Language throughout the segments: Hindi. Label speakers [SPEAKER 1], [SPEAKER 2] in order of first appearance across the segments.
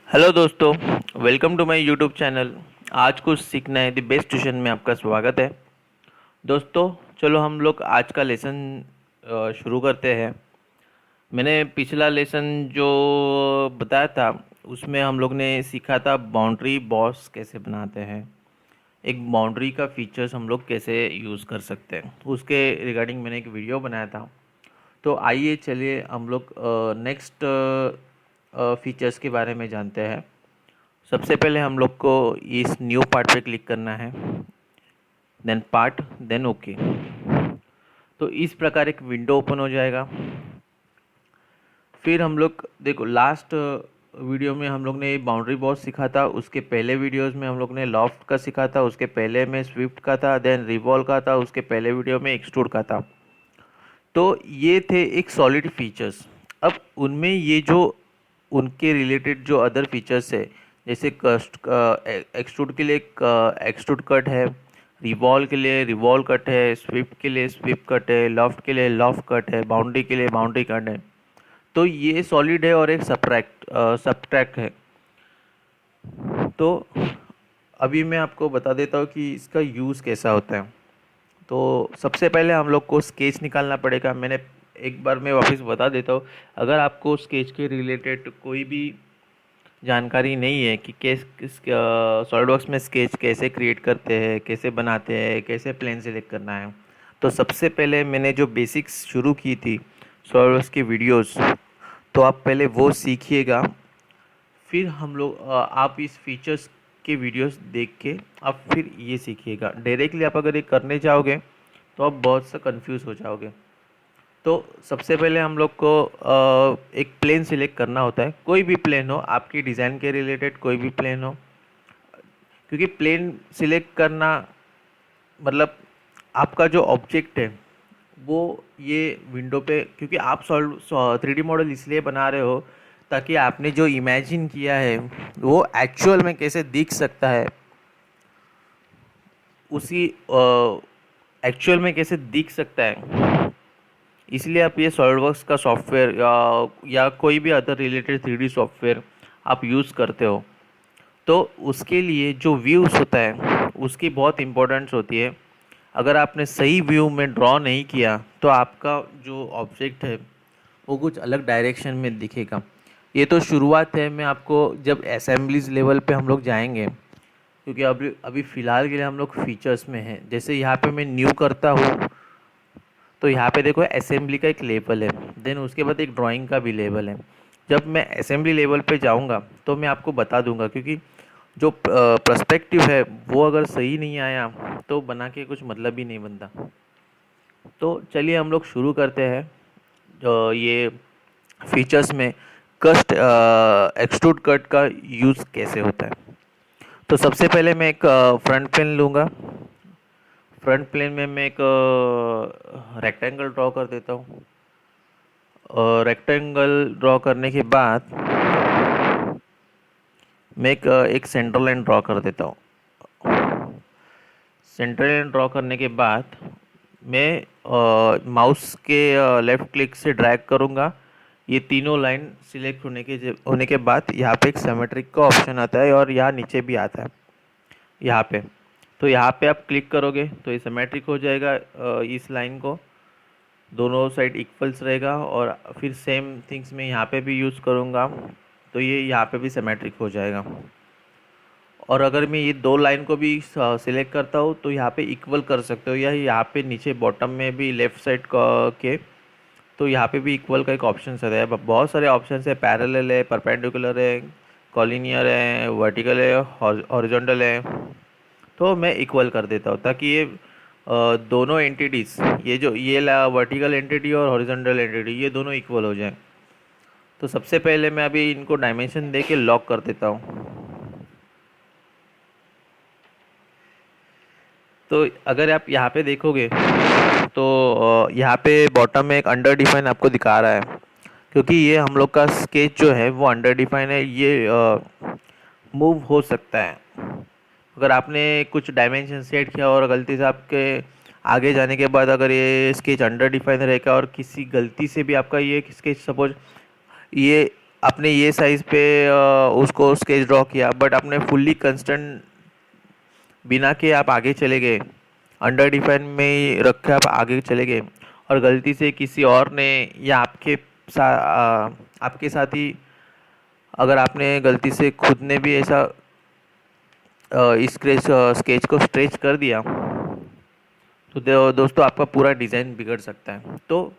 [SPEAKER 1] हेलो दोस्तों, welcome to my YouTube channel. आज कुछ सीखना है द बेस्ट ट्यूशन में आपका स्वागत है। दोस्तों, चलो हम लोग आज का लेसन शुरू करते हैं। मैंने पिछला लेसन जो बताया था उसमें हम लोग ने सीखा था बाउंड्री बॉक्स कैसे बनाते हैं, एक बाउंड्री का फीचर्स हम लोग कैसे यूज़ कर सकते हैं, उसके रिगार्डिंग मैंने एक वीडियो बनाया था। तो आइए चलिए हम लोग नेक्स्ट फीचर्स के बारे में जानते हैं। सबसे पहले हम लोग को इस न्यू पार्ट पे क्लिक करना है, देन पार्ट, देन ओके। तो इस प्रकार एक विंडो ओपन हो जाएगा। फिर हम लोग देखो, लास्ट वीडियो में हम लोग ने बाउंड्री बॉक्स सीखा था, उसके पहले वीडियोस में हम लोग ने लॉफ्ट का सीखा था, उसके पहले में स्विफ्ट का था, देन रिवॉल्व का था, उसके पहले वीडियो में एक्सट्रूड का था। तो ये थे एक सॉलिड फीचर्स। अब उनमें ये जो उनके रिलेटेड जो अदर फीचर्स है, जैसे एक्सट्रूड के लिए एक्सट्रूड कट है, रिवॉल्व के लिए रिवॉल्व कट है, स्विफ्ट के लिए स्विफ्ट कट है, लॉफ्ट के लिए लॉफ्ट कट है, बाउंड्री के लिए बाउंड्री कट है। तो ये सॉलिड है और एक सबट्रैक्ट है। तो अभी मैं आपको बता देता हूँ कि इसका यूज़ कैसा होता है। तो सबसे पहले हम लोग को स्केच निकालना पड़ेगा। मैंने एक बार मैं वापस बता देता हूँ, अगर आपको स्केच के रिलेटेड कोई भी जानकारी नहीं है कि किस सॉलिडवर्क्स में स्केच कैसे क्रिएट करते हैं, कैसे बनाते हैं, कैसे प्लेन सेलेक्ट करना है, तो सबसे पहले मैंने जो बेसिक्स शुरू की थी सॉलिडवर्क्स की वीडियोस, तो आप पहले वो सीखिएगा। फिर हम लोग आप इस फीचर्स के वीडियोस देख के आप फिर ये सीखिएगा। डायरेक्टली आप अगर ये करने जाओगे तो आप बहुत सा कंफ्यूज हो जाओगे। तो सबसे पहले हम लोग को एक प्लेन सिलेक्ट करना होता है, कोई भी प्लेन हो, आपकी डिज़ाइन के रिलेटेड कोई भी प्लेन हो। क्योंकि प्लेन सिलेक्ट करना मतलब आपका जो ऑब्जेक्ट है वो ये विंडो पे, क्योंकि आप सॉल्व 3D मॉडल इसलिए बना रहे हो ताकि आपने जो इमेजिन किया है वो एक्चुअल में कैसे दिख सकता है, उसी एक्चुअल में कैसे दिख सकता है, इसलिए आप ये सॉलिडवर्क्स का सॉफ्टवेयर या कोई भी अदर रिलेटेड 3D सॉफ्टवेयर आप यूज़ करते हो। तो उसके लिए जो व्यूज़ होता है उसकी बहुत इम्पोर्टेंस होती है। अगर आपने सही व्यू में ड्रॉ नहीं किया तो आपका जो ऑब्जेक्ट है वो कुछ अलग डायरेक्शन में दिखेगा। ये तो शुरुआत है, मैं आपको जब असेंबलीज लेवल पे हम लोग जाएंगे, क्योंकि अभी अभी फ़िलहाल के लिए हम लोग फीचर्स में हैं। जैसे यहाँ पे मैं न्यू करता हूँ तो यहाँ पे देखो असेंबली का एक लेवल है, देन उसके बाद एक ड्राइंग का भी लेवल है। जब मैं असेंबली लेवल पे जाऊँगा तो मैं आपको बता दूंगा, क्योंकि जो पर्सपेक्टिव है वो अगर सही नहीं आया तो बना के कुछ मतलब ही नहीं बनता। तो चलिए हम लोग शुरू करते हैं ये फीचर्स में कस्ट एक्सट्रूड कट का यूज़ कैसे होता है। तो सबसे पहले मैं एक फ्रंट प्लेन लूँगा। फ्रंट प्लेन में मैं एक रेक्टेंगल ड्रॉ कर देता हूँ। रेक्टेंगल ड्रॉ करने के बाद मैं एक सेंटर लाइन ड्रॉ कर देता हूँ। सेंटर लाइन ड्रॉ करने के बाद मैं माउस के लेफ़्ट क्लिक से ड्रैग करूँगा। ये तीनों लाइन सिलेक्ट होने के बाद यहाँ पे एक सिमेट्रिक का ऑप्शन आता है और यहाँ नीचे भी आता है यहाँ पे। तो यहाँ पे आप क्लिक करोगे तो ये सिमेट्रिक हो जाएगा। इस लाइन को दोनों साइड इक्वल्स रहेगा, और फिर सेम थिंग्स मैं यहाँ पे भी यूज़ करूँगा तो ये यहाँ पे भी सिमेट्रिक हो जाएगा। और अगर मैं ये दो लाइन को भी सिलेक्ट करता हूँ तो यहाँ पे इक्वल कर सकते हो, या यहाँ पे नीचे बॉटम में भी लेफ़्ट साइड के, तो यहाँ पे भी इक्वल का एक ऑप्शन है। बहुत सारे ऑप्शन है, पैरेलल है, परपेंडिकुलर है, कॉलिनियर है, वर्टिकल है, हॉरिजॉन्टल है। तो मैं इक्वल कर देता हूँ ताकि ये दोनों एंटिटीज़, ये वर्टिकल एंटिटी और हॉरिजॉन्टल एंटिटी, ये दोनों इक्वल हो जाएं। तो सबसे पहले मैं अभी इनको डायमेंशन दे के लॉक कर देता हूँ। तो अगर आप यहाँ पे देखोगे तो यहाँ पे बॉटम में एक अंडर डिफाइन आपको दिखा रहा है, क्योंकि ये हम लोग का स्केच जो है वो अंडर डिफाइन है, ये मूव हो सकता है। अगर आपने कुछ डायमेंशन सेट किया और गलती से आपके आगे जाने के बाद अगर ये स्केच अंडर डिफाइन रहेगा और किसी गलती से भी आपका ये स्केच सपोज ये आपने ये साइज़ पे उसको स्केच ड्रॉ किया, बट आपने फुल्ली कंस्टेंट बिना के आप आगे चले गए, अंडर डिफाइन में ही रख के आप आगे चले गए, और गलती से किसी और ने या आपके साथ ही अगर आपने गलती से खुद ने भी ऐसा इस स्केच को स्ट्रेच कर दिया, तो दोस्तों आपका पूरा डिज़ाइन बिगड़ सकता है। तो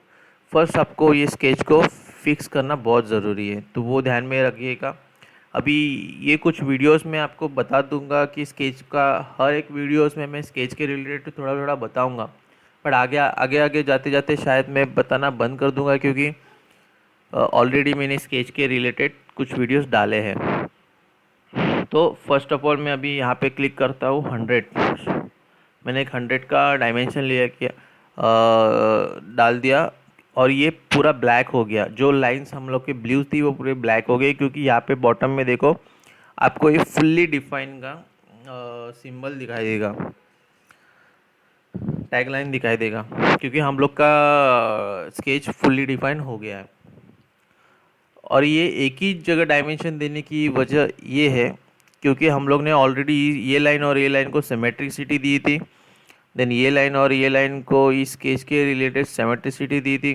[SPEAKER 1] फर्स्ट आपको ये स्केच को फिक्स करना बहुत ज़रूरी है, तो वो ध्यान में रखिएगा। अभी ये कुछ वीडियोस में आपको बता दूंगा कि स्केच का हर एक वीडियोस में मैं स्केच के रिलेटेड थोड़ा थोड़ा बताऊंगा, पर आगे आगे आगे जाते जाते शायद मैं बताना बंद कर दूंगा, क्योंकि ऑलरेडी मैंने स्केच के रिलेटेड कुछ वीडियोस डाले हैं। तो फर्स्ट ऑफ ऑल मैं अभी यहाँ पे क्लिक करता हूँ 100। मैंने एक 100 का डायमेंशन लिया किया, डाल दिया, और ये पूरा ब्लैक हो गया। जो लाइंस हम लोग के ब्लू थी वो पूरे ब्लैक हो गई, क्योंकि यहाँ पे बॉटम में देखो आपको ये फुल्ली डिफाइन का सिंबल दिखाई देगा, टैग लाइन दिखाई देगा, क्योंकि हम लोग का स्केच फुल्ली डिफाइन हो गया है। और ये एक ही जगह डायमेंशन देने की वजह ये है क्योंकि हम लोग ने ऑलरेडी ये लाइन और ये लाइन को सिमेट्रिसिटी दी थी, देन ये लाइन और ये लाइन को इस स्केच के रिलेटेड सिमेट्रिसिटी दी थी,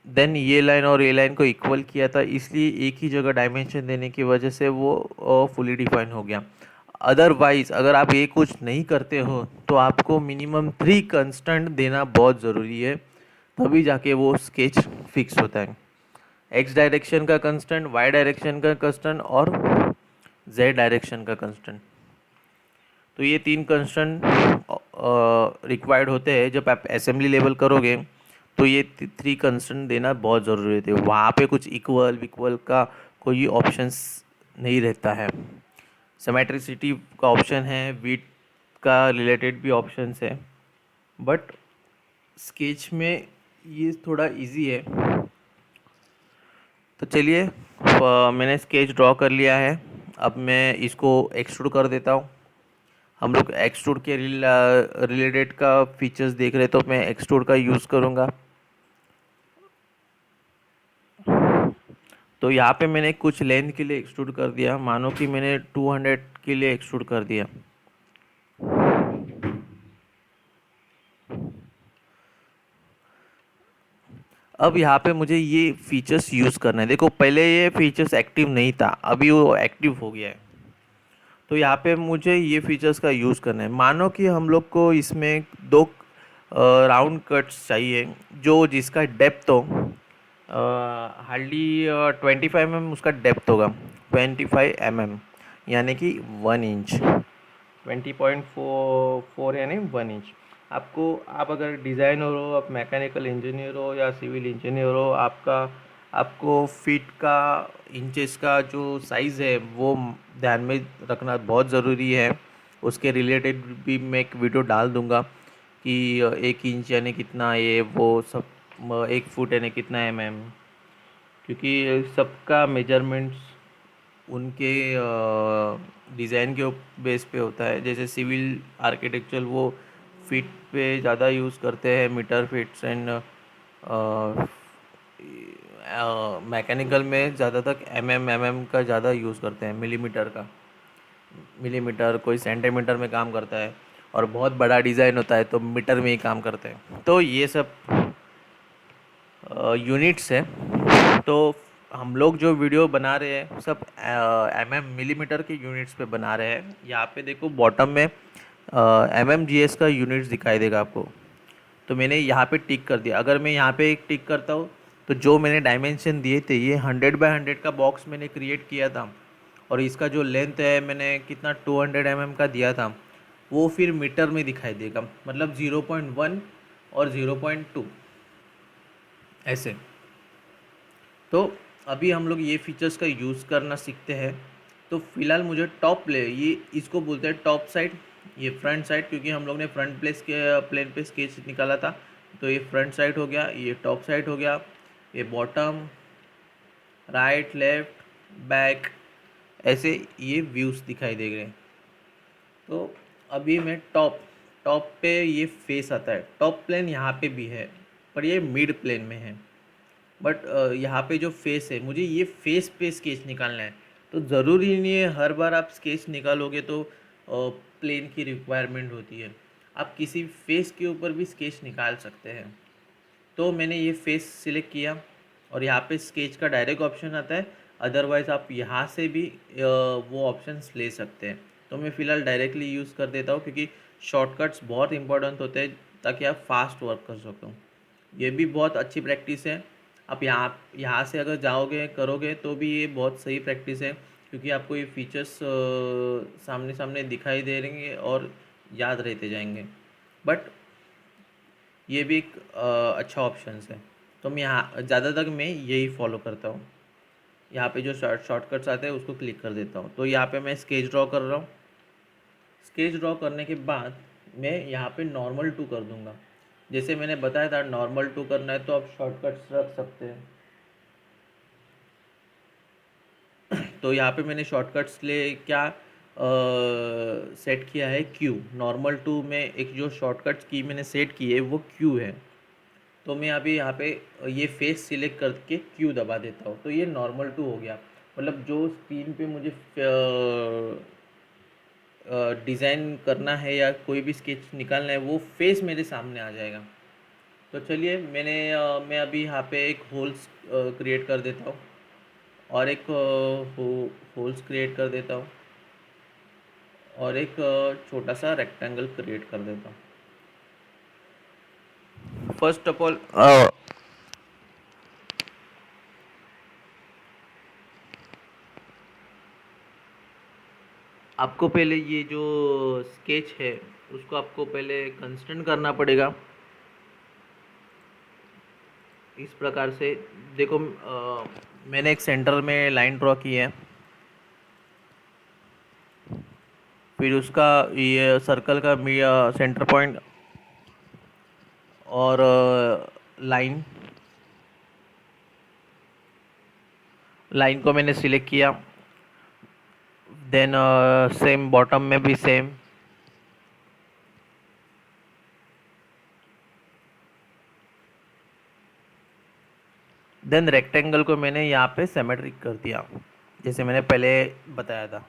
[SPEAKER 1] देन ये लाइन और ये लाइन को इक्वल किया था, इसलिए एक ही जगह डायमेंशन देने की वजह से वो फुली डिफाइन हो गया। अदरवाइज अगर आप ये कुछ नहीं करते हो तो आपको मिनिमम 3 कंस्टेंट देना बहुत ज़रूरी है, तभी जाके वो स्केच फिक्स होता है। एक्स डायरेक्शन का कंस्टेंट, वाई डायरेक्शन का कंस्टेंट और जेड डायरेक्शन का कंस्टेंट। तो ये 3 कंस्टेंट रिक्वायर्ड होते हैं जब आप असेंबली लेवल करोगे, तो ये 3 कंस्टेंट देना बहुत ज़रूरी होते है। वहाँ पे कुछ इक्वल विक्वल का कोई ऑप्शंस नहीं रहता है। सिमेट्रिसिटी का ऑप्शन है, विड्थ का रिलेटेड भी ऑप्शंस है, बट स्केच में ये थोड़ा इजी है। तो चलिए, मैंने स्केच ड्रॉ कर लिया है, अब मैं इसको एक्सट्रूड कर देता हूँ। हम लोग एक्सट्रूड के रिलेटेड का फीचर्स देख रहे, तो मैं एक्सट्रूड का यूज़ करूँगा। तो यहाँ पे मैंने कुछ लेंथ के लिए एक्सट्रूड कर दिया, मानो कि मैंने 200 के लिए एक्सट्रूड कर दिया। अब यहाँ पे मुझे ये फीचर्स यूज़ करना है। देखो पहले ये फीचर्स एक्टिव नहीं था, अभी वो एक्टिव हो गया है। तो यहाँ पे मुझे ये फीचर्स का यूज़ करना है। मानो कि हम लोग को इसमें 2 राउंड कट्स चाहिए, जो जिसका डेप्थ हो हार्डली 25 mm उसका डेप्थ होगा, 25 mm यानी कि 1 इंच, 20.4 यानी 1 इंच। आपको, आप अगर डिज़ाइनर हो, आप मैकेनिकल इंजीनियर हो या सिविल इंजीनियर हो, आपको फीट का, इंचेस का जो साइज़ है वो ध्यान में रखना बहुत ज़रूरी है। उसके रिलेटेड भी मैं एक वीडियो डाल दूँगा कि 1 इंच यानी कितना, ये वो सब, 1 फुट यानी कितना क्योंकि सबका मेजरमेंट्स उनके डिज़ाइन के बेस पे होता है। जैसे सिविल आर्किटेक्चर वो फीट पे ज़्यादा यूज़ करते हैं, मीटर फीट्स, एंड मैकेनिकल में ज़्यादातर एम का ज़्यादा यूज़ करते हैं, मिलीमीटर, कोई सेंटीमीटर में काम करता है, और बहुत बड़ा डिज़ाइन होता है तो मीटर में ही काम करते हैं। तो ये सब यूनिट्स है। तो हम लोग जो वीडियो बना रहे हैं सब मिलीमीटर के यूनिट्स पे बना रहे हैं। यहाँ पे देखो बॉटम में GS का यूनिट्स दिखाई देगा आपको, तो मैंने यहाँ पे टिक कर दिया। अगर मैं यहाँ पे एक टिक करता हूँ तो जो मैंने डायमेंशन दिए थे, ये 100x100 का बॉक्स मैंने क्रिएट किया था, और इसका जो लेंथ है मैंने कितना 200 mm का दिया था, वो फिर मीटर में दिखाई देगा, मतलब 0.1 और 0.2 ऐसे। तो अभी हम लोग ये फीचर्स का यूज़ करना सीखते हैं। तो फिलहाल मुझे टॉप प्ले, ये इसको बोलते हैं टॉप साइड, ये फ्रंट साइड, क्योंकि हम लोग ने फ्रंट प्लेन पे स्केच निकाला था, तो ये फ्रंट साइड हो गया, ये टॉप साइड हो गया, ये बॉटम, राइट, लेफ्ट, बैक, ऐसे ये व्यूज़ दिखाई दे रहे हैं। तो अभी मैं टॉप पे ये फेस आता है, टॉप प्लेन यहाँ पे भी है, पर ये मिड प्लेन में है। बट यहाँ पे जो फेस है, मुझे ये फेस पे स्केच निकालना है। तो ज़रूरी नहीं है हर बार आप स्केच निकालोगे तो प्लेन की रिक्वायरमेंट होती है, आप किसी फेस के ऊपर भी स्केच निकाल सकते हैं। तो मैंने ये फेस सिलेक्ट किया और यहाँ पे स्केच का डायरेक्ट ऑप्शन आता है, अदरवाइज़ आप यहाँ से भी वो ऑप्शंस ले सकते हैं। तो मैं फ़िलहाल डायरेक्टली यूज़ कर देता हूँ, क्योंकि शॉर्टकट्स बहुत इंपॉर्टेंट होते हैं ताकि आप फास्ट वर्क कर सको। ये भी बहुत अच्छी प्रैक्टिस है। आप यहाँ यहाँ से अगर जाओगे करोगे तो भी ये बहुत सही प्रैक्टिस है, क्योंकि आपको ये फीचर्स सामने सामने दिखाई दे रहेंगे और याद रहते जाएंगे। बट ये भी एक अच्छा ऑप्शन है। तो मैं यहाँ ज़्यादातर मैं यही फॉलो करता हूँ। यहाँ पे जो शॉर्टकट्स आते हैं उसको क्लिक कर देता हूँ। तो यहाँ पे मैं स्केच ड्रॉ कर रहा हूँ। स्केच ड्रॉ करने के बाद मैं यहाँ पे नॉर्मल टू कर दूँगा। जैसे मैंने बताया था नॉर्मल टू करना है तो आप शॉर्टकट्स रख सकते हैं। तो यहाँ पे मैंने शॉर्टकट्स ले क्या सेट किया है, क्यू। नॉर्मल टू में एक जो शॉर्टकट्स की मैंने सेट की है वो क्यू है। तो मैं अभी यहाँ पे ये फेस सिलेक्ट करके क्यू दबा देता हूँ, तो ये नॉर्मल टू हो गया। मतलब जो स्क्रीन पे मुझे डिज़ाइन करना है या कोई भी स्केच निकालना है वो फेस मेरे सामने आ जाएगा। तो चलिए मैं अभी यहाँ पे एक होल्स क्रिएट कर देता हूँ और एक होल्स क्रिएट कर देता हूँ और एक छोटा सा रेक्टेंगल क्रिएट कर देता हूँ। फर्स्ट ऑफ ऑल आपको पहले ये जो स्केच है उसको आपको पहले कंस्ट्रेंट करना पड़ेगा। इस प्रकार से देखो, मैंने एक सेंटर में लाइन ड्रॉ की है, फिर उसका ये सर्कल का सेंटर पॉइंट और लाइन को मैंने सिलेक्ट किया। देन सेम बॉटम में भी सेम, देन रेक्टेंगल को मैंने यहाँ पे सिमेट्रिक कर दिया जैसे मैंने पहले बताया था।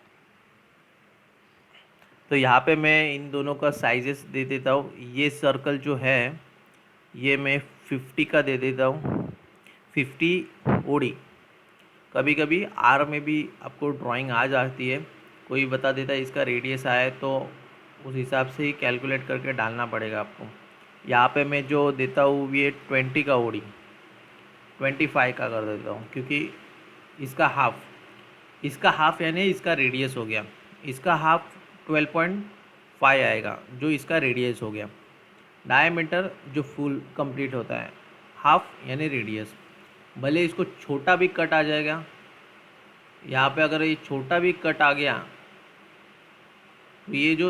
[SPEAKER 1] तो यहाँ पे मैं इन दोनों का साइजेस दे देता हूँ। ये सर्कल जो है ये मैं 50 का दे देता हूँ, 50 ओडी। कभी कभी आर में भी आपको ड्राइंग आ जाती है, कोई बता देता है इसका रेडियस आया है तो उस हिसाब से ही कैलकुलेट करके डालना पड़ेगा आपको। यहाँ पे मैं जो देता हूँ ये 20 का ओडी 25 का कर देता हूँ, क्योंकि इसका हाफ यानी इसका रेडियस हो गया। इसका हाफ 12.5 आएगा जो इसका रेडियस हो गया। डायमीटर जो फुल कंप्लीट होता है, हाफ यानी रेडियस। भले इसको छोटा भी कट आ जाएगा, यहाँ पे अगर ये छोटा भी कट आ गया तो ये जो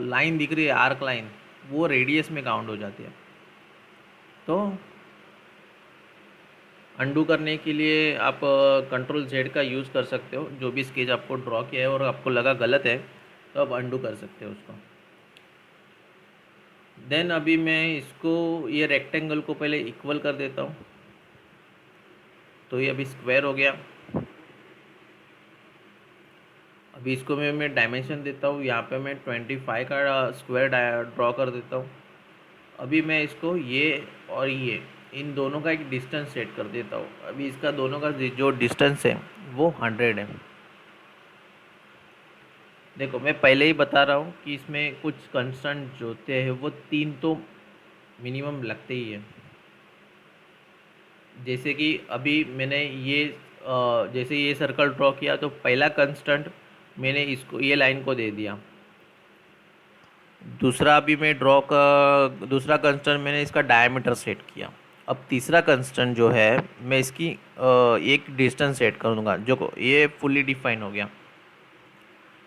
[SPEAKER 1] लाइन दिख रही है आर्क लाइन वो रेडियस में काउंट हो जाती है। तो अंडू करने के लिए आप कंट्रोल जेड का यूज़ कर सकते हो। जो भी स्केच आपको ड्रॉ किया है और आपको लगा गलत है तो आप अंडू कर सकते हो उसको। देन अभी मैं इसको ये रेक्टेंगल को पहले इक्वल कर देता हूँ, तो ये अभी स्क्वायर हो गया। अभी इसको मैं डायमेंशन देता हूँ, यहाँ पे मैं 25 का स्क्वायर ड्रॉ कर देता हूँ। अभी मैं इसको ये और ये इन दोनों का एक डिस्टेंस सेट कर देता हूँ। अभी इसका दोनों का जो डिस्टेंस है वो 100 है। देखो मैं पहले ही बता रहा हूँ कि इसमें कुछ कंस्टेंट जो होते हैं वो 3 तो मिनिमम लगते ही है। जैसे कि अभी मैंने ये जैसे ये सर्कल ड्रॉ किया तो पहला कंस्टेंट मैंने इसको ये लाइन को दे दिया। दूसरा अभी मैं दूसरा कंस्टेंट मैंने इसका डायमीटर सेट किया। अब तीसरा कंस्टेंट जो है मैं इसकी एक डिस्टेंस सेट कर दूंगा जो ये फुली डिफाइन हो गया।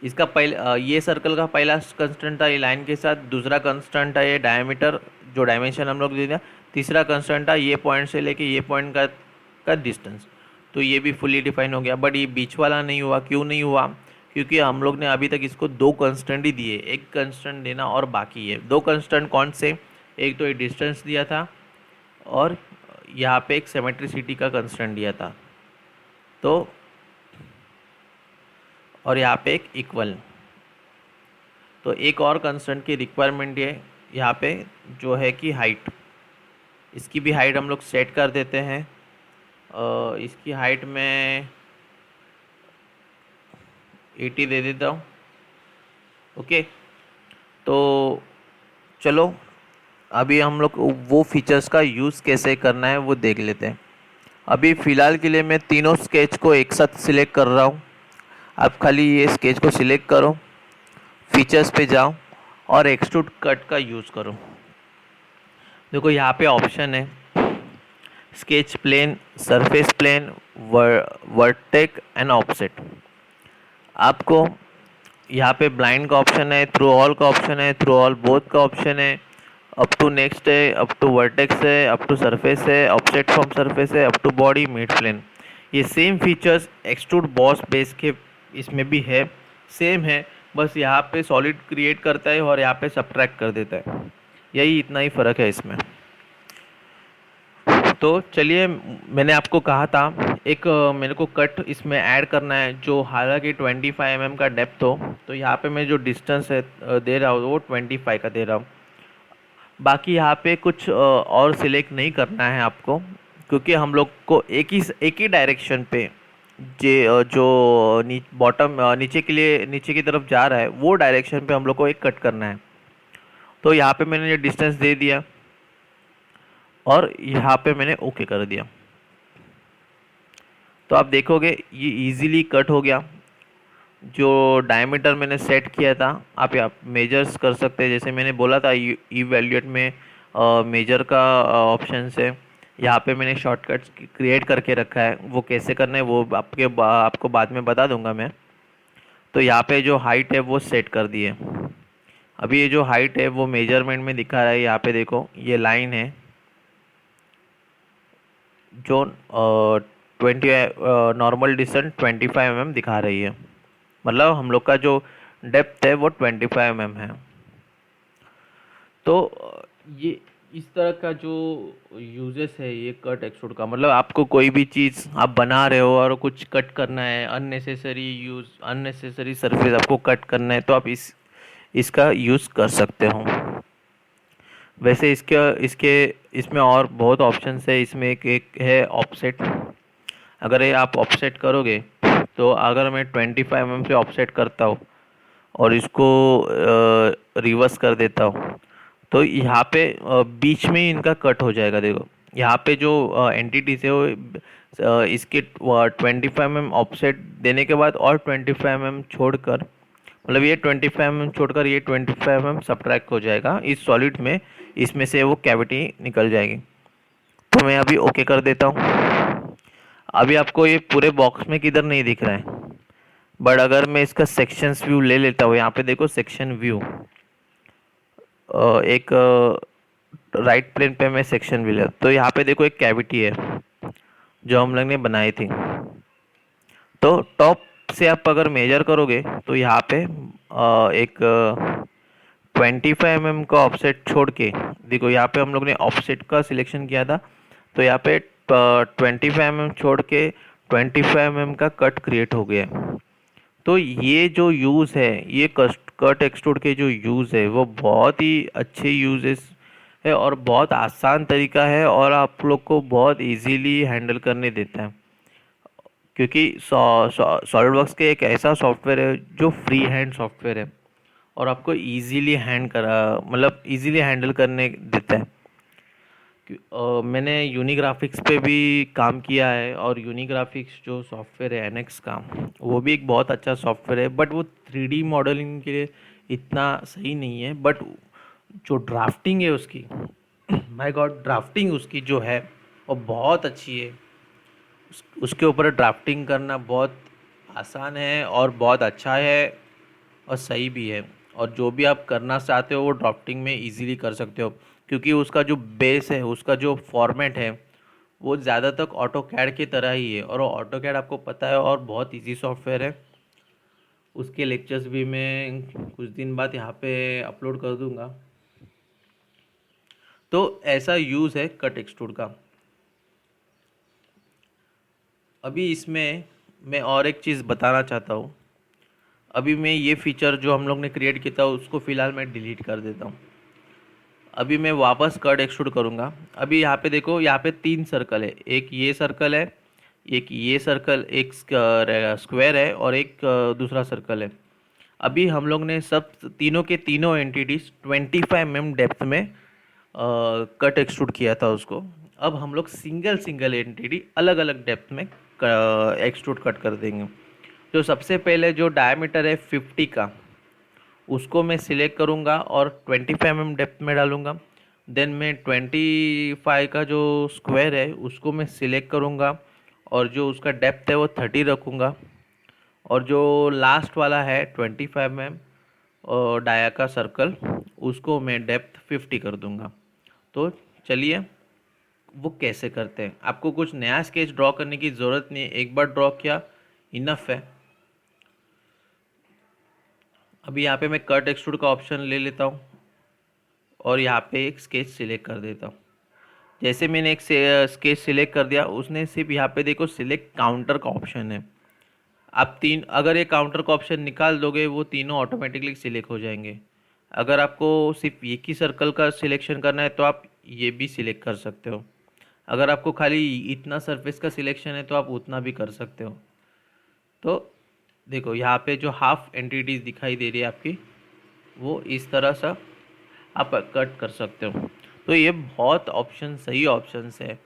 [SPEAKER 1] इसका ये सर्कल का पहला कंस्टेंट था ये लाइन के साथ, दूसरा कंस्टेंट था ये डायमीटर जो डायमेंशन हम लोग दे दिया, तीसरा कंस्टेंट था ये पॉइंट से लेके ये पॉइंट का डिस्टेंस। तो ये भी फुली डिफाइन हो गया। बट ये बीच वाला नहीं हुआ, क्यों नहीं हुआ? क्योंकि हम लोग ने अभी तक इसको 2 कंस्टेंट ही दिए, एक कंस्टेंट देना और बाकी है। 2 कंस्टेंट कौन से? एक तो ये डिस्टेंस दिया था और यहाँ पे एक सिमेट्रिसिटी का कंस्ट्रेंट दिया था, तो और यहाँ पे एक इक्वल। तो एक और कंस्ट्रेंट की रिक्वायरमेंट ये यहाँ पे जो है कि हाइट, इसकी भी हाइट हम लोग सेट कर देते हैं। इसकी हाइट में 80 दे देता हूँ। ओके, तो चलो अभी हम लोग वो फीचर्स का यूज़ कैसे करना है वो देख लेते हैं। अभी फ़िलहाल के लिए मैं तीनों स्केच को एक साथ सिलेक्ट कर रहा हूँ। आप खाली ये स्केच को सिलेक्ट करो, फीचर्स पे जाओ और एक्सट्रूड कट का यूज़ करो। देखो यहाँ पे ऑप्शन है sketch plane, surface plane, vertex and offset. आपको यहाँ पे ब्लाइंड का ऑप्शन है, थ्रू ऑल का ऑप्शन है, थ्रू ऑल बोथ का ऑप्शन है, अप टू नेक्स्ट है, अप टू वर्टेक्स है, अप टू सरफेस है, ऑफसेट फ्रॉम सरफेस है, up to body, mid plane. ये same features extrude boss base के इसमें भी है, सेम है, बस यहाँ पे सॉलिड क्रिएट करता है और यहाँ पे सब्ट्रैक्ट कर देता है। यही इतना ही फ़र्क है इसमें। तो चलिए, मैंने आपको कहा था एक मेरे को कट इसमें ऐड करना है, जो हालांकि 25 mm का डेप्थ हो, तो यहाँ पे मैं जो डिस्टेंस है दे रहा हूँ वो 25 का दे रहा हूँ। बाकी यहाँ पे कुछ और सिलेक्ट नहीं करना है आपको, क्योंकि हम लोग को एक ही डायरेक्शन पे जो बॉटम नीचे के लिए नीचे की तरफ जा रहा है वो डायरेक्शन पे हम लोग को एक कट करना है। तो यहाँ पे मैंने ये डिस्टेंस दे दिया और यहाँ पे मैंने ओके कर दिया, तो आप देखोगे ये इजीली कट हो गया। जो डायमीटर मैंने सेट किया था आप यहाँ मेजर्स कर सकते हैं, जैसे मैंने बोला था इवैल्यूएट में मेजर का ऑप्शन है। यहाँ पे मैंने शॉर्टकट्स क्रिएट करके रखा है, वो कैसे करना है वो आपको बाद में बता दूंगा मैं। तो यहाँ पे जो हाइट है वो सेट कर दी है। अभी ये जो हाइट है वो मेजरमेंट में दिखा रहा है, यहाँ पे देखो ये लाइन है जो 20 नॉर्मल डिस्टेंस 25 mm दिखा रही है, मतलब हम लोग का जो डेप्थ है वो 25 mm है। तो ये इस तरह का जो यूजेस है ये कट एक्सट्रूड का, मतलब आपको कोई भी चीज़ आप बना रहे हो और कुछ कट करना है, अननेसेसरी सरफेस आपको कट करना है, तो आप इसका यूज़ कर सकते हो। वैसे इसके इसमें और बहुत ऑप्शंस है। इसमें एक है ऑफसेट। अगर ये आप ऑफसेट करोगे तो अगर मैं 25 mm से ऑफसेट करता हूँ और इसको रिवर्स कर देता हूँ, तो यहाँ पे बीच में ही इनका कट हो जाएगा। देखो यहाँ पे जो एंटिटीज है वो इसके 25 mm ऑफसेट देने के बाद और 25 mm छोड़कर, मतलब ये 25 mm छोड़कर ये 25 mm सब्ट्रैक्ट हो जाएगा इस सॉलिड में, इसमें से वो कैविटी निकल जाएगी। तो मैं अभी ओके कर देता हूँ। अभी आपको ये पूरे बॉक्स में किधर नहीं दिख रहा है, बट अगर मैं इसका सेक्शंस व्यू ले लेता हूँ, यहाँ पे देखो सेक्शन व्यू, एक राइट प्लेन पे मैं सेक्शन व्यू ले, तो यहाँ पे देखो एक कैविटी है जो हम लोग ने बनाई थी। तो टॉप से आप अगर मेजर करोगे तो यहाँ पे एक 25 mm का ऑफसेट छोड़ के, देखो यहाँ पे हम लोग ने ऑफसेट का सिलेक्शन किया था, तो यहाँ पे 25 mm छोड़ के 25 mm का कट क्रिएट हो गया। तो ये जो यूज़ है, ये कट एक्सट्रूड के जो यूज़ है वो बहुत ही अच्छे यूजेस है और बहुत आसान तरीका है और आप लोग को बहुत इजीली हैंडल करने देता है, क्योंकि सॉलिडवर्क्स के एक ऐसा सॉफ्टवेयर है जो फ्री हैंड सॉफ्टवेयर है और आपको इजीली मतलब इजीली हैंडल करने देता है। मैंने यूनिग्राफिक्स पे भी काम किया है और यूनिग्राफिक्स जो सॉफ्टवेयर है एनएक्स का, वो भी एक बहुत अच्छा सॉफ्टवेयर है, बट वो 3D मॉडलिंग के लिए इतना सही नहीं है। बट जो ड्राफ्टिंग है उसकी माय गॉड, ड्राफ्टिंग उसकी जो है वो बहुत अच्छी है। उसके ऊपर ड्राफ्टिंग करना बहुत आसान है और बहुत अच्छा है और सही भी है, और जो भी आप करना चाहते हो वो ड्राफ्टिंग में इजीली कर सकते हो, क्योंकि उसका जो बेस है, उसका जो फॉर्मेट है वो ज़्यादा तक ऑटो कैड की तरह ही है, और ऑटो कैड आपको पता है और बहुत इजी सॉफ्टवेयर है। उसके लेक्चर्स भी मैं कुछ दिन बाद यहाँ पे अपलोड कर दूँगा। तो ऐसा यूज़ है कट एक्सट्रूड का। अभी इसमें मैं और एक चीज़ बताना चाहता हूँ। अभी मैं ये फीचर जो हम लोग ने क्रिएट किया था उसको फ़िलहाल मैं डिलीट कर देता हूँ। अभी मैं वापस कर्व एक्सट्रूड करूँगा। अभी यहाँ पे देखो, यहाँ पे 3 सर्कल है, एक ये सर्कल है, एक ये सर्कल, एक स्क्वायर है और एक दूसरा सर्कल है। अभी हम लोग ने सब तीनों के तीनों एंटिटीज 25 डेप्थ में कट एक्सट्रूड किया था उसको। अब हम लोग सिंगल सिंगल एंटिटी अलग अलग डेप्थ में एक्सट्रूड कट कर देंगे। जो सबसे पहले जो डायमीटर है 50 का, उसको मैं सिलेक्ट करूँगा और 25 डेप्थ में डालूँगा। देन मैं 25 का जो स्क्वायर है उसको मैं सिलेक्ट करूँगा और जो उसका डेप्थ है वो 30 रखूँगा। और जो लास्ट वाला है 25 और डाया का सर्कल, उसको मैं डेप्थ 50 कर दूँगा। तो चलिए वो कैसे करते हैं। आपको कुछ नया स्केच ड्रॉ करने की ज़रूरत नहीं है, एक बार ड्रॉ किया इनफ है। अभी यहाँ पे मैं कट एक्सट्रूड का ऑप्शन ले लेता हूँ और यहाँ पे एक स्केच सिलेक्ट कर देता हूँ। जैसे मैंने एक स्केच सिलेक्ट कर दिया, उसने सिर्फ यहाँ पे देखो सिलेक्ट काउंटर का ऑप्शन है। आप अगर ये काउंटर का ऑप्शन निकाल दोगे वो तीनों ऑटोमेटिकली सिलेक्ट हो जाएंगे। अगर आपको सिर्फ एक ही सर्कल का सिलेक्शन करना है तो आप ये भी सिलेक्ट कर सकते हो। अगर आपको खाली इतना सरफेस का सिलेक्शन है तो आप उतना भी कर सकते हो। तो देखो यहाँ पे जो हाफ एंटिटीज दिखाई दे रही है आपकी, वो इस तरह सा आप कट कर सकते हो। तो ये बहुत सही ऑप्शंस है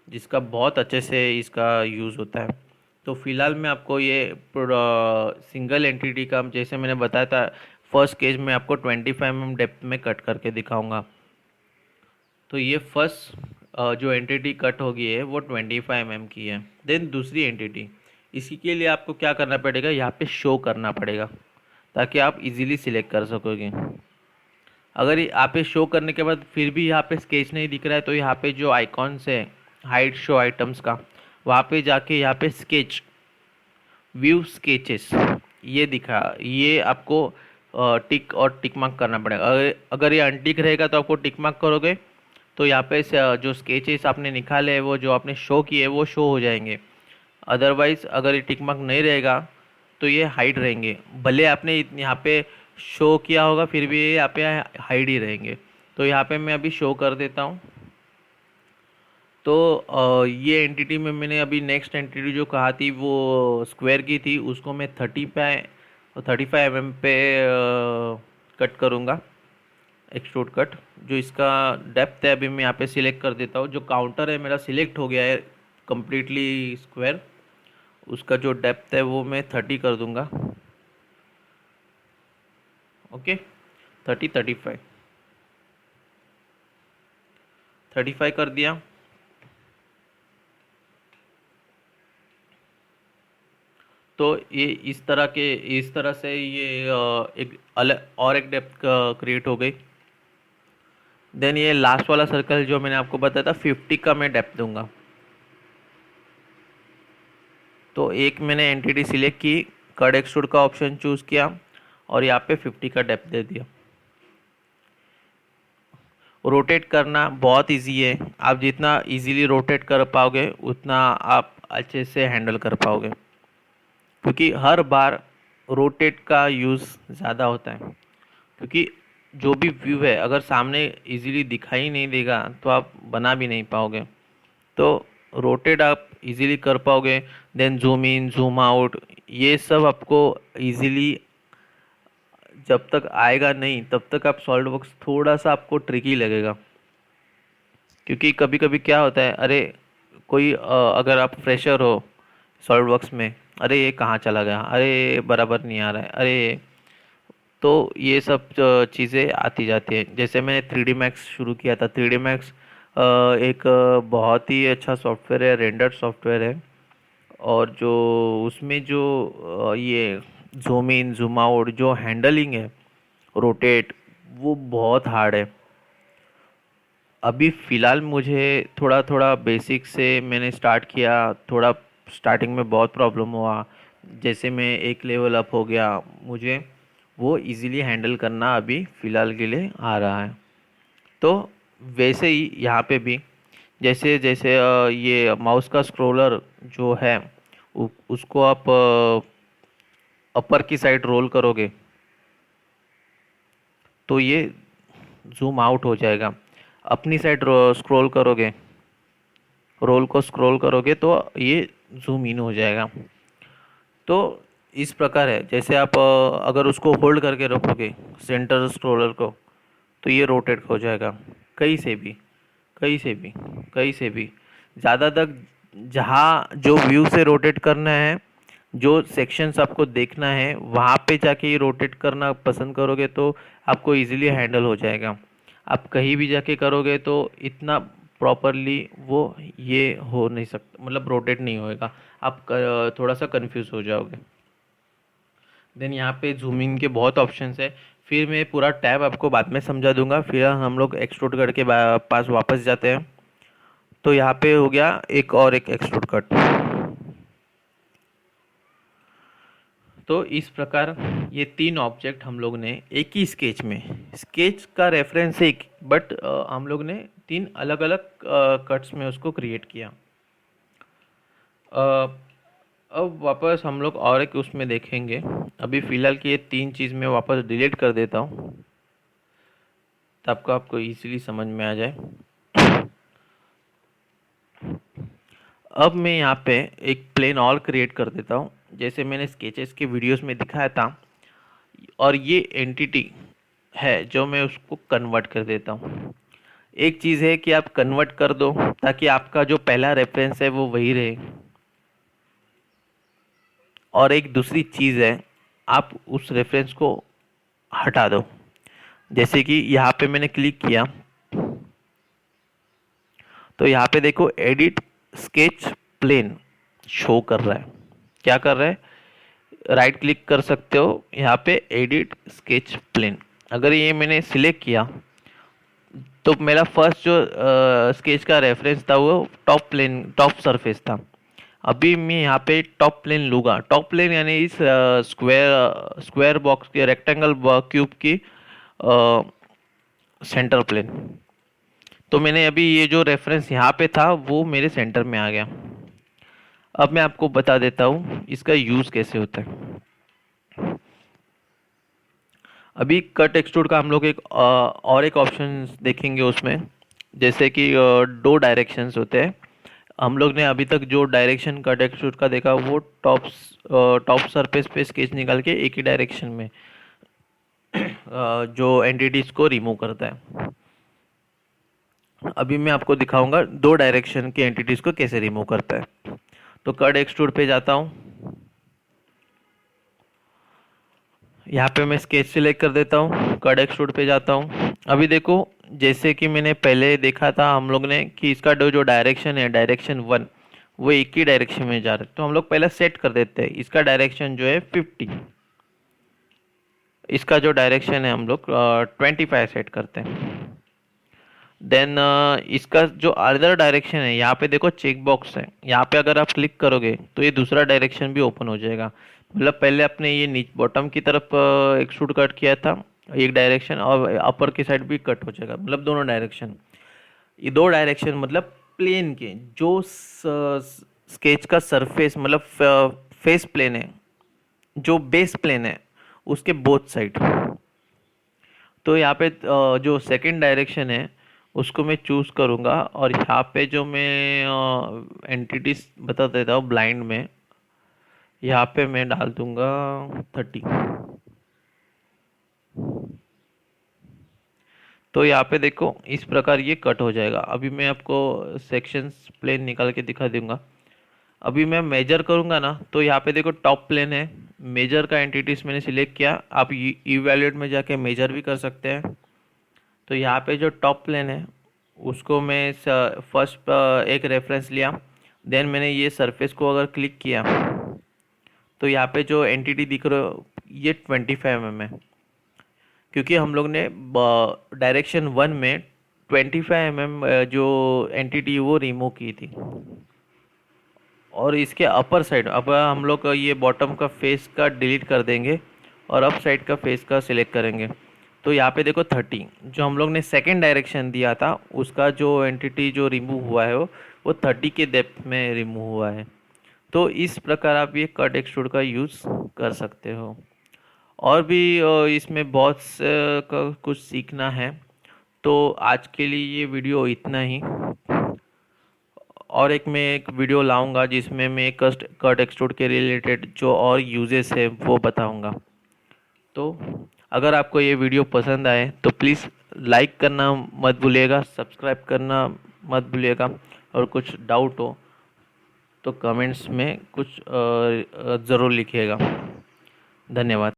[SPEAKER 1] जिसका बहुत अच्छे से इसका यूज़ होता है। तो फिलहाल मैं आपको ये सिंगल एंटिटी का, जैसे मैंने बताया था फर्स्ट केज में, आपको 25 डेप्थ में कट करके दिखाऊंगा। तो ये फर्स्ट जो एंटिटी कट होगी है वो 25 की है। देन दूसरी एंटिटी, इसी के लिए आपको क्या करना पड़ेगा, यहाँ पे शो करना पड़ेगा ताकि आप इजीली सिलेक्ट कर सकोगे। अगर यहाँ पे शो करने के बाद फिर भी यहाँ पे स्केच नहीं दिख रहा है तो यहाँ पे जो आइकॉन्स है हाइड शो आइटम्स का, वहाँ पे जाके यहाँ पे स्केच व्यू स्केचेस ये दिखा, ये आपको टिक और टिक मार्क करना पड़ेगा। अगर ये अनटिक रहेगा तो आपको टिक मार्क करोगे तो यहाँ पे जो स्केचेस आपने निकाले हैं वो जो आपने शो किए वो शो हो जाएंगे। अदरवाइज़ अगर ये टिक मार्क नहीं रहेगा तो ये हाइड रहेंगे। भले आपने यहाँ पे शो किया होगा फिर भी ये यहाँ पे हाइड ही रहेंगे। तो यहाँ पे मैं अभी शो कर देता हूँ। तो ये एंटिटी में मैंने अभी नेक्स्ट एंटिटी जो कहा थी वो स्क्वायर की थी, उसको मैं 35 पे कट करूँगा एक्सट्रूड कट। जो इसका डेप्थ है अभी मैं यहाँ पे सिलेक्ट कर देता हूँ। जो काउंटर है मेरा सिलेक्ट हो गया है कम्प्लीटली स्क्वायर, उसका जो डेप्थ है वो मैं 30 कर दूँगा। ओके 35 कर दिया। तो ये इस तरह से ये एक अलग और एक डेप्थ क्रिएट हो गई। देन ये लास्ट वाला सर्कल जो मैंने आपको बताया था 50 का मैं डेप्थ दूंगा। तो एक मैंने एंटिटी सिलेक्ट की, कट एक्सट्रूड का ऑप्शन चूज़ किया और यहाँ पे 50 का डेप्थ दे दिया। रोटेट करना बहुत इजी है, आप जितना इजीली रोटेट कर पाओगे उतना आप अच्छे से हैंडल कर पाओगे, क्योंकि हर बार रोटेट का यूज़ ज़्यादा होता है। क्योंकि जो भी व्यू है अगर सामने इजीली दिखाई नहीं देगा तो आप बना भी नहीं पाओगे। तो रोटेट आप इजीली कर पाओगे। Then zoom in zoom out ये सब आपको इजीली जब तक आएगा नहीं तब तक आप सॉलिडवर्क्स थोड़ा सा आपको ट्रिकी लगेगा। क्योंकि कभी कभी क्या होता है, अरे कोई अगर आप फ्रेशर हो सॉलिडवर्क्स में, अरे ये कहाँ चला गया, अरे बराबर नहीं आ रहा है, अरे, तो ये सब चीज़ें आती जाती हैं। जैसे मैंने 3D मैक्स शुरू किया था। 3D मैक्स एक बहुत ही अच्छा सॉफ्टवेयर है, रेंडर्ड सॉफ्टवेयर है। और जो उसमें जो ये जूम इन जूम आउट जो हैंडलिंग है, रोटेट, वो बहुत हार्ड है। अभी फ़िलहाल मुझे थोड़ा थोड़ा बेसिक से मैंने स्टार्ट किया, थोड़ा स्टार्टिंग में बहुत प्रॉब्लम हुआ। जैसे मैं एक लेवल अप हो गया, मुझे वो इजीली हैंडल करना अभी फ़िलहाल के लिए आ रहा है। तो वैसे ही यहाँ पे भी जैसे जैसे ये माउस का स्क्रॉलर जो है उसको आप अपर की साइड रोल करोगे तो ये जूम आउट हो जाएगा। अपनी साइड स्क्रॉल करोगे, रोल को स्क्रॉल करोगे तो ये जूम इन हो जाएगा। तो इस प्रकार है, जैसे आप अगर उसको होल्ड करके रखोगे सेंटर स्क्रॉलर को तो ये रोटेट हो जाएगा कहीं से भी, कहीं से भी, कहीं से भी। ज़्यादा तक जहाँ जो व्यू से रोटेट करना है, जो सेक्शंस आपको देखना है वहाँ पे जाके ये रोटेट करना पसंद करोगे तो आपको इजीली हैंडल हो जाएगा। आप कहीं भी जाके करोगे तो इतना प्रॉपरली वो ये हो नहीं सकता, मतलब रोटेट नहीं होएगा। आप थोड़ा सा कंफ्यूज हो जाओगे। देन यहाँ पे जूमिंग के बहुत ऑप्शंस है, फिर मैं पूरा टैब आपको बाद में समझा दूंगा। फिर हम लोग एक्सट्रूड कट के पास वापस जाते हैं। तो यहाँ पे हो गया एक और एक एक्सट्रूड कट। तो इस प्रकार ये तीन ऑब्जेक्ट हम लोग ने एक ही स्केच में, स्केच का रेफरेंस एक, बट हम लोग ने तीन अलग अलग कट्स में उसको क्रिएट किया। अब वापस हम लोग और एक उसमें देखेंगे। अभी फ़िलहाल की ये तीन चीज़ मैं वापस डिलीट कर देता हूँ तब आपको इजीली समझ में आ जाए। अब मैं यहाँ पे एक प्लेन और क्रिएट कर देता हूँ, जैसे मैंने स्केचेस के वीडियोस में दिखाया था। और ये एंटिटी है जो मैं उसको कन्वर्ट कर देता हूँ। एक चीज़ है कि आप कन्वर्ट कर दो ताकि आपका जो पहला रेफरेंस है वो वही रहे, और एक दूसरी चीज़ है आप उस रेफरेंस को हटा दो। जैसे कि यहाँ पे मैंने क्लिक किया तो यहाँ पे देखो एडिट स्केच प्लेन शो कर रहा है। क्या कर रहा है? राइट क्लिक कर सकते हो यहाँ पे एडिट स्केच प्लेन। अगर ये मैंने सिलेक्ट किया तो मेरा फर्स्ट जो स्केच का रेफरेंस था वो टॉप प्लेन, टॉप सरफेस था। अभी मैं यहाँ पे टॉप प्लेन लूँगा। टॉप प्लेन यानी इस स्क्वायर बॉक्स के, रेक्टेंगल क्यूब की सेंटर प्लेन। तो मैंने अभी ये जो रेफरेंस यहाँ पे था वो मेरे सेंटर में आ गया। अब मैं आपको बता देता हूँ इसका यूज़ कैसे होता है। अभी कट एक्सट्रूड का हम लोग एक और एक ऑप्शन देखेंगे उसमें, जैसे कि दो डायरेक्शंस होते हैं। हम लोग ने अभी तक जो डायरेक्शन कट एक्सट्रूड का देखा वो टॉप सरफेस पे स्केच निकाल के एक ही डायरेक्शन में जो एंटिटीज को रिमूव करता है। अभी मैं आपको दिखाऊंगा दो डायरेक्शन की एंटिटीज को कैसे रिमूव करता है। तो कट एक्सट्रूड पे जाता हूँ, यहाँ पे मैं स्केच सिलेक्ट कर देता हूँ, कट एक्सट्रूड पे जाता हूँ। अभी देखो जैसे कि मैंने पहले देखा था हम लोग ने कि इसका जो डायरेक्शन है, डायरेक्शन 1, वो एक ही डायरेक्शन में जा रहा है। तो हम लोग पहले सेट कर देते हैं इसका डायरेक्शन जो है 50, इसका जो डायरेक्शन है हम लोग 25 सेट करते हैं। देन इसका जो अदर डायरेक्शन है, यहाँ पे देखो चेक बॉक्स है, यहाँ पे अगर आप क्लिक करोगे तो ये दूसरा डायरेक्शन भी ओपन हो जाएगा। मतलब पहले आपने ये नीचे बॉटम की तरफ एक्सट्रूड कट किया था एक डायरेक्शन, और अपर की साइड भी कट हो जाएगा, मतलब दोनों डायरेक्शन। ये दो डायरेक्शन मतलब प्लेन के जो स्केच का सरफेस, मतलब फेस प्लेन है, जो बेस प्लेन है उसके बोथ साइड। तो यहाँ पे जो सेकंड डायरेक्शन है उसको मैं चूज़ करूँगा, और यहाँ पे जो मैं एंटिटीज बता देता हूँ ब्लाइंड में, यहाँ पे मैं डाल दूँगा 30। तो यहाँ पे देखो इस प्रकार ये कट हो जाएगा। अभी मैं आपको सेक्शंस प्लेन निकाल के दिखा दूंगा। अभी मैं मेजर करूँगा ना तो यहाँ पे देखो टॉप प्लेन है, मेजर का एंटिटीज मैंने सिलेक्ट किया। आप इवैल्यूएट में जाके मेजर भी कर सकते हैं। तो यहाँ पे जो टॉप प्लेन है उसको मैं फर्स्ट एक रेफरेंस लिया, देन मैंने ये सरफेस को अगर क्लिक किया तो यहाँ पे जो एंटिटी दिख रहा है ये 25 mm है, क्योंकि हम लोग ने डायरेक्शन 1 में 25 mm जो एंटिटी वो रिमूव की थी। और इसके अपर साइड अब हम लोग ये बॉटम का फेस का डिलीट कर देंगे और अप साइड का फेस का सिलेक्ट करेंगे। तो यहाँ पे देखो 30 जो हम लोग ने सेकंड डायरेक्शन दिया था उसका जो एंटिटी जो रिमूव हुआ है वो 30 के डेप्थ में रिमूव हुआ है। तो इस प्रकार आप ये कट एक्सट्रूड का यूज़ कर सकते हो। और भी इसमें बहुत कुछ सीखना है, तो आज के लिए ये वीडियो इतना ही। और मैं एक वीडियो लाऊंगा जिसमें मैं कट एक्सट्रूड के रिलेटेड जो और यूजेस है वो बताऊंगा। तो अगर आपको ये वीडियो पसंद आए तो प्लीज़ लाइक करना मत भूलिएगा, सब्सक्राइब करना मत भूलिएगा, और कुछ डाउट हो तो कमेंट्स में कुछ ज़रूर लिखिएगा। धन्यवाद।